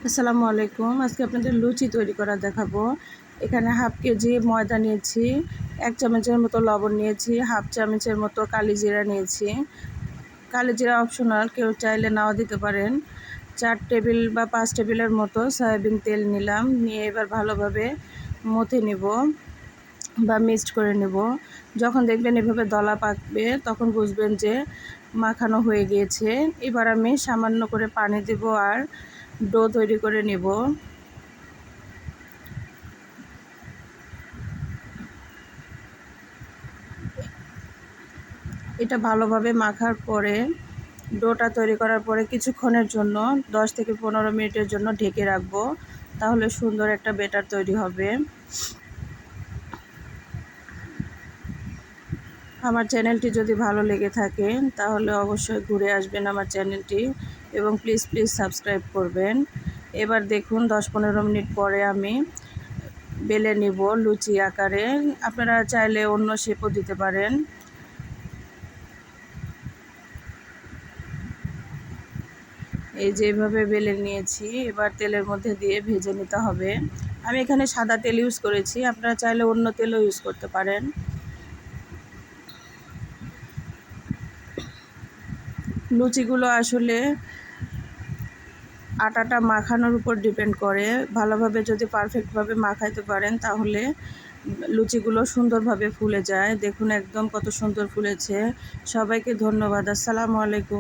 আসসালামু আলাইকুম। আজকে আপনাদের লুচি তৈরি করা দেখাবো। এখানে হাফ কেজি ময়দা নিয়েছি, 1 চামচের মতো লবণ নিয়েছি, হাফ চামচের মতো কালিজিরা নিয়েছি। কালিজিরা অপশনাল, কেউ চাইলে নাও দিতে পারেন। 4 টেবিল বা 5 টেবিলের মতো সয়াবিন তেল নিলাম, নিয়ে এবার ভালোভাবে মথে নেব বা মিক্সড করে নেব। যখন দেখবেন এভাবে দলা পাকবে তখন বুঝবেন যে মাখানো হয়ে গিয়েছে। এবার আমি সামান্য করে পানি দেব আর ডো তৈরি করে নেব। এটা ভালোভাবে মাখার পরে ডোটা তৈরি করার পরে কিছুক্ষণের জন্য 10 থেকে 15 মিনিটের জন্য ঢেকে রাখবো, তাহলে সুন্দর একটা ব্যাটার তৈরি হবে। আমার চ্যানেলটি যদি ভালো লেগে থাকে তাহলে অবশ্যই ঘুরে আসবেন আমার চ্যানেলটি এবং প্লিজ সাবস্ক্রাইব করবেন। এবার দেখুন 10-15 মিনিট পরে আমি বেলে নিব লুচি আকারে। আপনারা চাইলে অন্য শেপও দিতে পারেন। এই যে এইভাবে বেলে নিয়েছি, এবার তেলের মধ্যে দিয়ে ভেজে নিতে হবে। আমি এখানে সাদা তেল ইউজ করেছি, আপনারা চাইলে অন্য তেলও ইউজ করতে পারেন। লুচিগুলো আসলে আটাটা মাখানোর উপর ডিপেন্ড করে। ভালোভাবে যদি পারফেক্টভাবে মাখাইতে পারেন তাহলে লুচিগুলো সুন্দরভাবে ফুলে যায়। দেখুন একদম কত সুন্দর ফুলেছে। সবাইকে ধন্যবাদ। আসসালামু আলাইকুম।